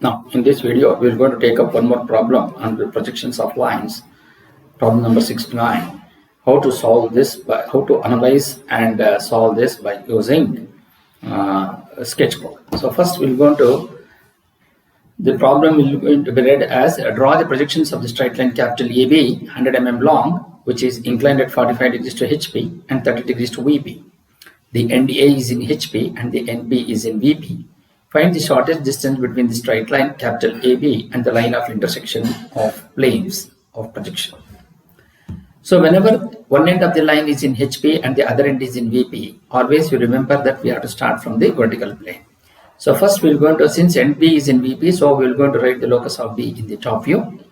Now, in this video, we're going to take up one more problem on the projections of lines. Problem number 69. How to solve this how to analyze and solve this by using sketchbook. So first, we're going to the problem will going to be read as draw the projections of the straight line capital AB 100 mm long, which is inclined at 45 degrees to HP and 30 degrees to VP. The NDA is in HP and the NB is in VP. Find the shortest distance between the straight line capital AB and the line of intersection of planes of projection. So whenever one end of the line is in HP and the other end is in VP, always you remember that we have to start from the vertical plane. So first we're going to, since NB is in VP, so we're going to write the locus of B in the top view,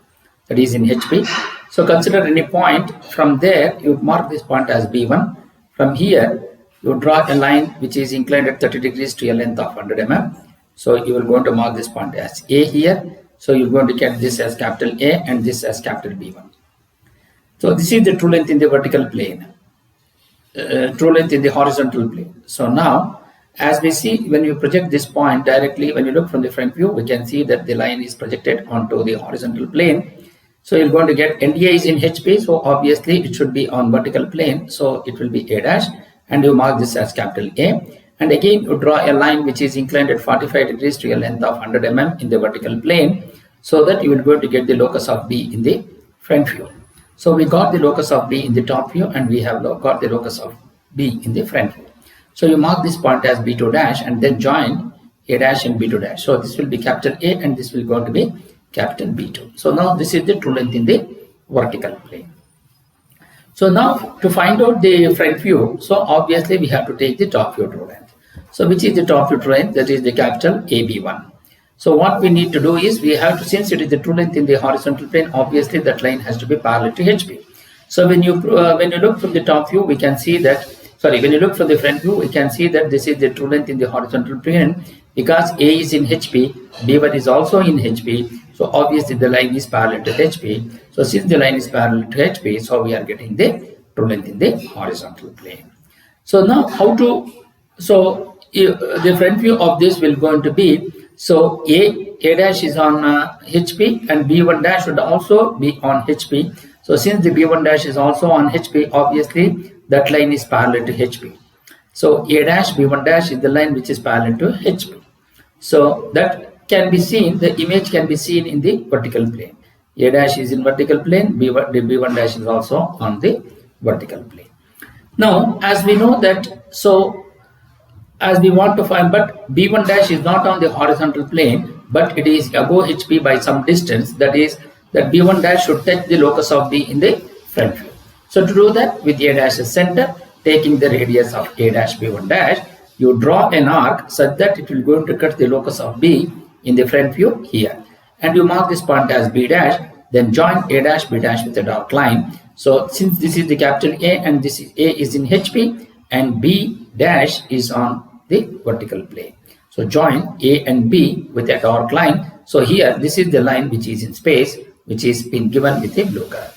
that is in HP. So consider any point. From there, you mark this point as B1. From here, you draw a line which is inclined at 30 degrees to a length of 100 mm. So you are going to mark this point as A here. So you're going to get this as capital A and this as capital B1. So this is the true length in the vertical plane, true length in the horizontal plane. So now, as we see, when you project this point directly, when you look from the front view, we can see that the line is projected onto the horizontal plane. So you're going to get NDA is in HP, so obviously it should be on vertical plane. So it will be A dash, and you mark this as capital A. And again, you draw a line which is inclined at 45 degrees to a length of 100 mm in the vertical plane, so that you will going to get the locus of B in the front view. So we got the locus of B in the top view, and we have got the locus of B in the front view. So you mark this point as B2 dash and then join A dash and B2 dash. So this will be capital A and this will going to be capital B2. So now this is the true length in the vertical plane. So now to find out the front view, so obviously we have to take the top view true length. So which is the top view true length? That is the capital AB1. So what we need to do is we have to, since it is the true length in the horizontal plane, obviously that line has to be parallel to HP. So when you look from the top view, we can see that, when you look from the front view, we can see that this is the true length in the horizontal plane because A is in HP, B1 is also in HP. So obviously the line is parallel to HP. So since the line is parallel to HP, so we are getting the true length in the horizontal plane. So now the front view of this will going to be, so A dash is on HP and B1 dash would also be on HP. So since the B1 dash is also on HP, obviously that line is parallel to HP. So A dash, B1 dash is the line which is parallel to HP. So that can be seen, the image can be seen in the vertical plane. A dash is in vertical plane, the B1 dash is also on the vertical plane. Now, as we know that, so as we want to find, but B1 dash is not on the horizontal plane, but it is above HP by some distance, that is that B1 dash should touch the locus of B in the front view. So to do that, with A dash as center, taking the radius of A dash B1 dash, you draw an arc such that it will going to cut the locus of B in the front view here. And you mark this point as B dash, then join A dash B dash with a dark line. So since this is the capital A and this is A is in HP and B dash is on the vertical plane. So join A and B with a dark line. So here this is the line which is in space, which is been given with a blue color.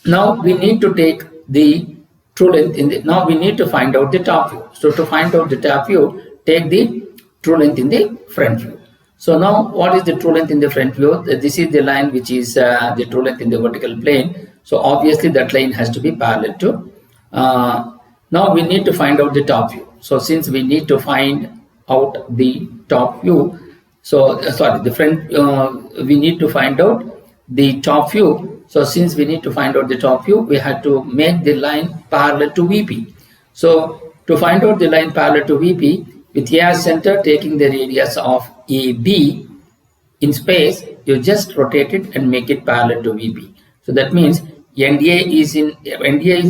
Now we need to take the true length in the, now we need to find out the top view. So to find out the top view, take the true length in the front view. So now what is the true length in the front view? This is the line which is the true length in the vertical plane. So obviously that line has to be parallel to. Now we need to find out the top view. So since we need to find out the top view, we need to find out the top view. So since we need to find out the top view, we have to make the line parallel to VP. So to find out the line parallel to VP, with A as center, taking the radius of AB in space, you just rotate it and make it parallel to VP. So that means NDA is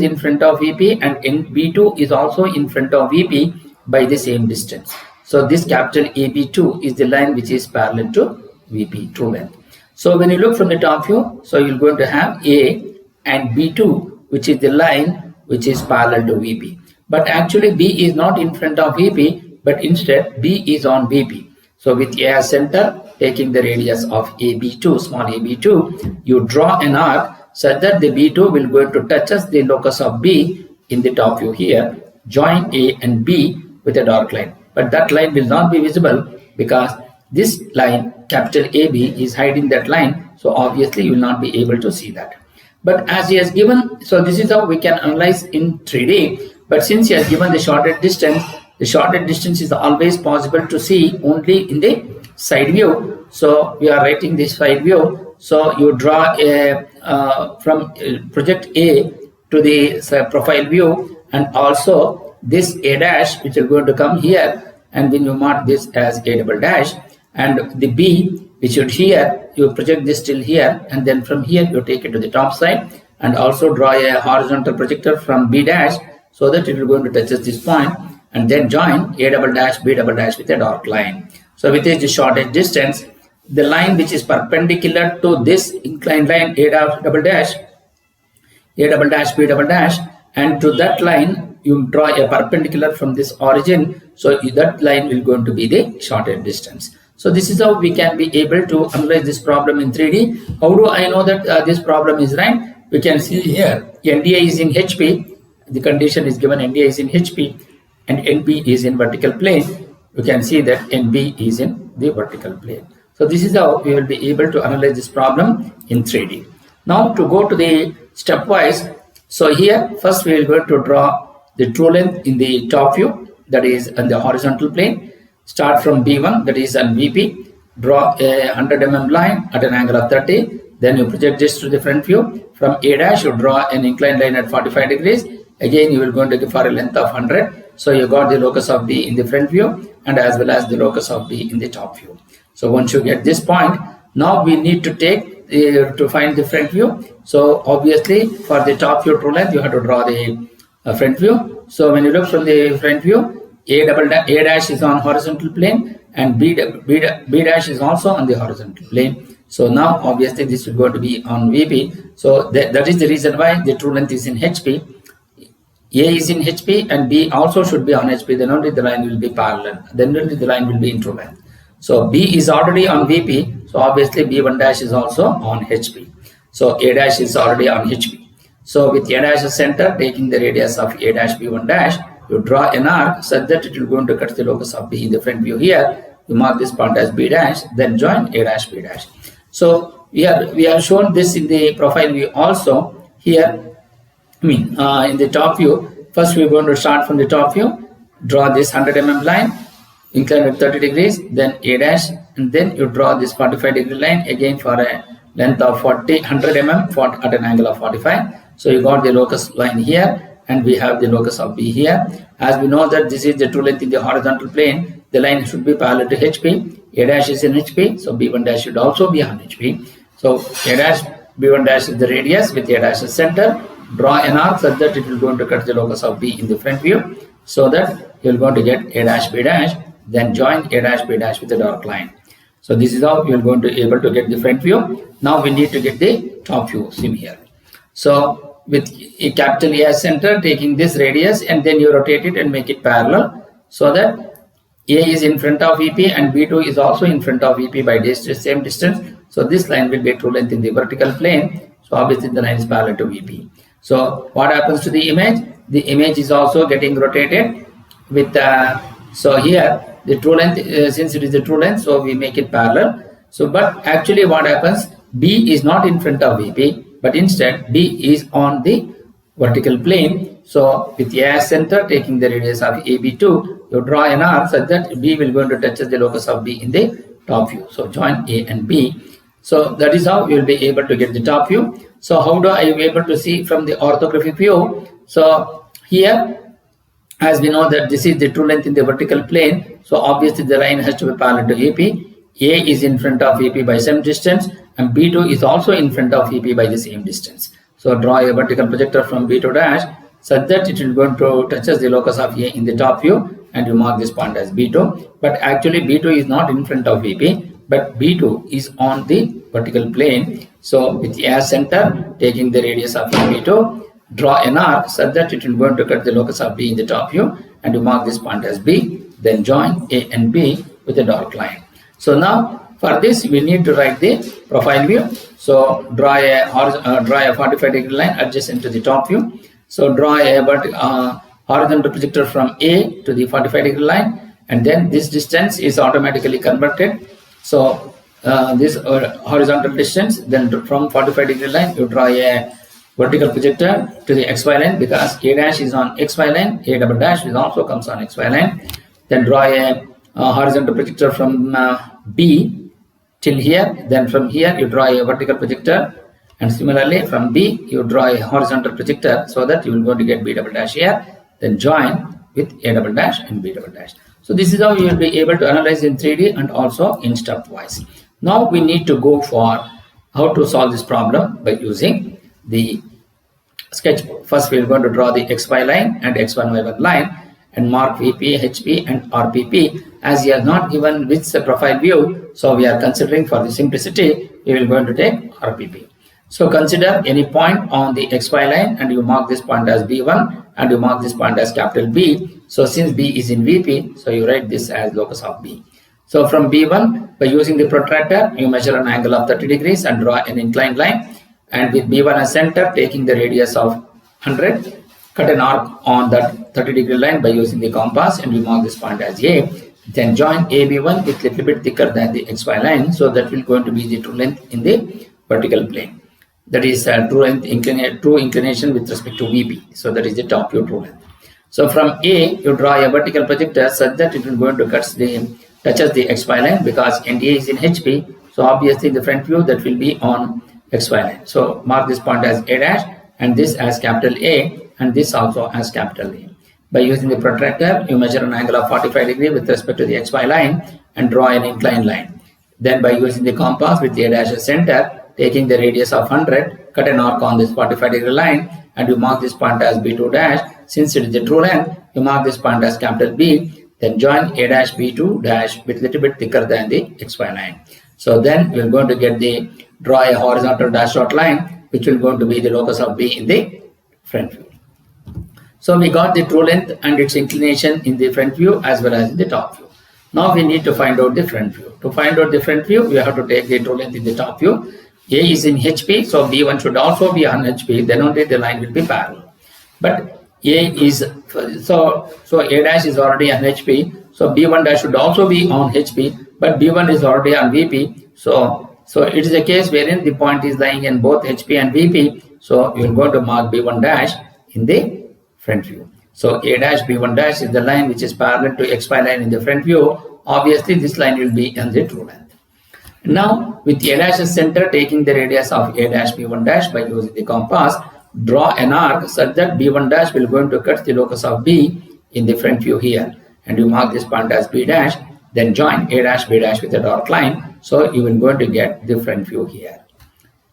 in front of VP and B2 is also in front of VP by the same distance. So this capital AB2 is the line which is parallel to VP, true length. So when you look from the top view, so you're going to have A and B2, which is the line which is parallel to VP. But actually B is not in front of VP, but instead B is on VP. So with A as center, taking the radius of AB2, small AB2, you draw an arc such that the B2 will going to touch us the locus of B in the top view here. Join A and B with a dark line. But that line will not be visible because this line capital AB is hiding that line, so obviously you will not be able to see that. But as he has given, so this is how we can analyze in 3D. But since he has given the shorted distance is always possible to see only in the side view. So we are writing this side view. So you draw a from project A to the profile view, and also this A dash which is going to come here, and then you mark this as A double dash, and the B which should here, you project this till here, and then from here you take it to the top side, and also draw a horizontal projector from B dash so that it will going to touch this point, and then join A double dash B double dash with a dark line. So with this shortest distance, the line which is perpendicular to this inclined line A double dash B double dash, and to that line you draw a perpendicular from this origin, so that line will going to be the shortest distance. So this is how we can be able to analyze this problem in 3D. How do I know that this problem is right? We can see here NDI is in HP, the condition is given NDI is in HP and NB is in vertical plane. You can see that NB is in the vertical plane. So this is how we will be able to analyze this problem in 3D. Now to go to the stepwise, so here first we will go to draw the true length in the top view, that is on the horizontal plane. Start from B1, that is on VP, draw a 100 mm line at an angle of 30, then you project this to the front view. From A dash you draw an inclined line at 45 degrees, again you will go to give for a length of 100, so you got the locus of B in the front view and as well as the locus of B in the top view. So once you get this point, now we need to take to find the front view. So obviously for the top view true length you have to draw the front view. So when you look from the front view, A dash is on horizontal plane and B dash is also on the horizontal plane. So now obviously this will go to be on VP. So that is the reason why the true length is in HP. A is in HP and B also should be on HP, then only the line will be parallel, then only the line will be in true length. So B is already on VP, so obviously B1 dash is also on HP. So A dash is already on HP. So with A dash as center, taking the radius of A dash B1 dash, you draw an arc such that it will going to cut the locus of B in the front view here. You mark this point as B dash, then join A dash B dash. So we have shown this in the profile view also here. In the top view, first we are going to start from the top view, draw this 100 mm line, incline at 30 degrees, then A dash, and then you draw this 45 degree line again for a length of 100 mm at an angle of 45. So you got the locus line here, and we have the locus of B here. As we know that this is the true length in the horizontal plane, the line should be parallel to HP. A dash is in HP, so B1 dash should also be on HP. So A dash B1 dash is the radius with A dash as center. Draw an arc such that it will going to cut the locus of B in the front view, so that you will going to get A dash B dash, then join A dash B dash with a dark line. So this is how you are going to able to get the front view. Now we need to get the top view sim here. So with a capital A as center, taking this radius and then you rotate it and make it parallel, so that A is in front of VP and B2 is also in front of VP by this same distance. So this line will be true length in the vertical plane. So obviously the line is parallel to VP. So what happens to the image? The image is also getting rotated with so here the true length, since it is the true length, so we make it parallel. So but actually what happens, B is not in front of VP, but instead B is on the vertical plane. So with A as center, taking the radius of AB2, you draw an arc such that B will going to touch the locus of B in the top view. So join A and B. So that is how you will be able to get the top view. So how do I be able to see from the orthographic view? So here, as we know that this is the true length in the vertical plane, so obviously the line has to be parallel to AP. A is in front of AP by some distance and B2 is also in front of AP by the same distance. So draw a vertical projector from B2 dash such that it will going to touch the locus of A in the top view, and you mark this point as B2. But actually B2 is not in front of VP, but B2 is on the vertical plane. So with A as center, taking the radius of B2, draw an arc such that it will going to cut the locus of B in the top view, and you mark this point as B, then join A and B with a dark line. So now for this we need to write the profile view. So draw a 45 degree line adjacent to the top view. So draw a horizontal projector from A to the 45 degree line, and then this distance is automatically converted So this horizontal distance, then from 45-degree line, you draw a vertical projector to the XY line, because A dash is on XY line, A double dash is also comes on XY line. Then draw a horizontal projector from B till here. Then from here you draw a vertical projector, and similarly from B you draw a horizontal projector, so that you will going to get B double dash here. Then join with A double dash and B double dash. So this is how you will be able to analyze in 3D and also in stepwise. Now we need to go for how to solve this problem by using the sketchbook. First we are going to draw the XY line and X1 Y1 line and mark VP, HP and RPP. As he has not given which the profile view, so we are considering for the simplicity, we will going to take RPP. So consider any point on the XY line and you mark this point as B1 and you mark this point as capital B. So since B is in VP, so you write this as locus of B. So from B1, by using the protractor, you measure an angle of 30 degrees and draw an inclined line. And with B1 as center, taking the radius of 100, cut an arc on that 30-degree line by using the compass and you mark this point as A. Then join AB1 with little bit thicker than the XY line, so that will going to be the true length in the vertical plane. That is true inclination with respect to VP. So that is the top view true length. So from A, you draw a vertical projector such that it will going to touches the XY line, because NDA is in HP. So obviously the front view that will be on XY line. So mark this point as A dash and this as capital A and this also as capital A. By using the protractor, you measure an angle of 45 degrees with respect to the XY line and draw an inclined line. Then by using the compass with A dash as center, taking the radius of 100, cut an arc on this 45-degree line and you mark this point as B2 dash. Since it is the true length, you mark this point as capital B. Then join A dash B2 dash with little bit thicker than the XY line. So then we are going to get the draw a horizontal dash dot line, which will going to be the locus of B in the front view. So we got the true length and its inclination in the front view as well as in the top view. Now we need to find out the front view. To find out the front view, we have to take the true length in the top view. A is in HP, so B1 should also be on HP, then only the line will be parallel. But A is, so A dash is already on HP, so B1 dash should also be on HP, but B1 is already on VP. So it is a case wherein the point is lying in both HP and VP, so you are going to mark B1 dash in the front view. So A dash B1 dash is the line which is parallel to XY line in the front view. Obviously this line will be on the true length. Now with A dash as center, taking the radius of A dash B1 dash by using the compass, draw an arc such that B1 dash will going to cut the locus of B in the front view here, and you mark this point as B dash. Then join A dash B dash with a dark line, so you will going to get the front view here.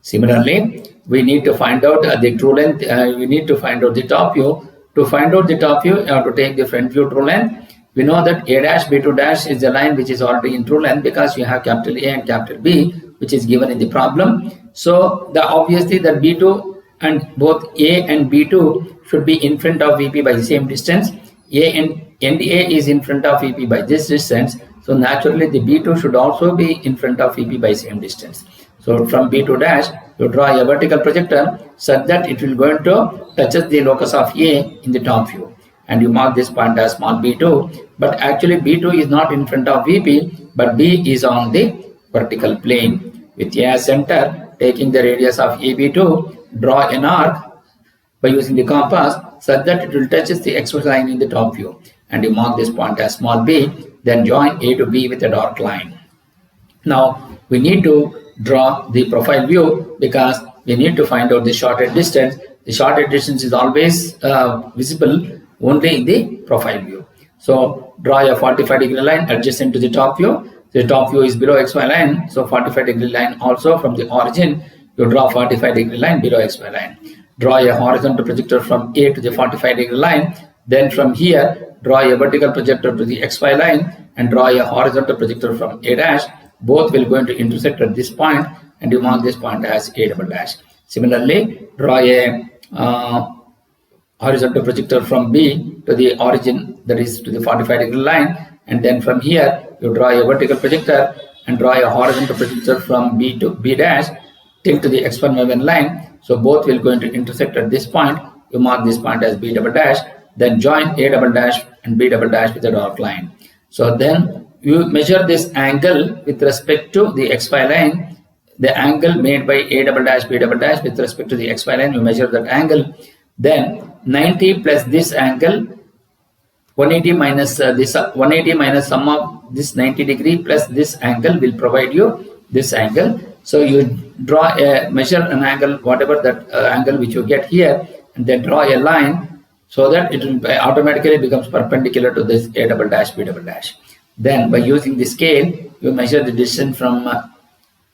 Similarly, we need to find out the true length. We need to find out the top view. To find out the top view, you have to take the front view true length. We know that A dash B2 dash is the line which is already in true length, because you have capital A and capital B, which is given in the problem. So obviously that B2 and both A and B2 should be in front of VP by the same distance. A and A is in front of VP by this distance. So naturally the B2 should also be in front of VP by same distance. So from B2 dash, you draw a vertical projector such that it will going to touches the locus of A in the top view. And you mark this point as small b2, but actually b2 is not in front of VP, but B is on the vertical plane. With A as center, taking the radius of AB2, draw an arc by using the compass such that it will touch the XY line in the top view, and you mark this point as small b. Then join A to B with a dark line. Now we need to draw the profile view, because we need to find out the shortest distance. The shortest distance is always visible only in the profile view. So draw a 45-degree line adjacent to the top view. The top view is below XY line, so 45-degree line also from the origin. You draw 45-degree line below XY line. Draw a horizontal projector from A to the 45-degree line. Then from here, draw a vertical projector to the XY line and draw a horizontal projector from A dash. Both will going to intersect at this point, and you mark this point as A double dash. Similarly, draw a horizontal projector from B to the origin, that is to the 45-degree line, and then from here you draw a vertical projector and draw a horizontal projector from B to B dash till to the x1 y1 line. So both will going to intersect at this point. You mark this point as B double dash, then join A double dash and B double dash with a dark line. So then you measure this angle with respect to the XY line, the angle made by A double dash B double dash with respect to the XY line, you measure that angle. Then 90 plus this angle, 180 minus this 180 minus sum of this 90 degree plus this angle will provide you this angle. So you draw a measure an angle, whatever that angle which you get here, and then draw a line so that it will automatically becomes perpendicular to this A double dash B double dash. Then by using the scale, you measure the distance from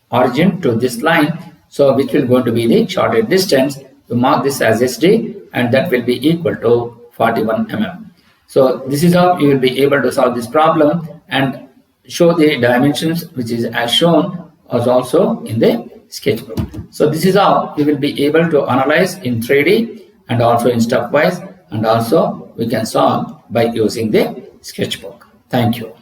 origin to this line, so which will going to be the shortest distance. You mark this as SD, and that will be equal to 41 mm. So this is how you will be able to solve this problem and show the dimensions which is as shown as also in the sketchbook. So this is how you will be able to analyze in 3D and also in stepwise, and also we can solve by using the sketchbook. Thank you.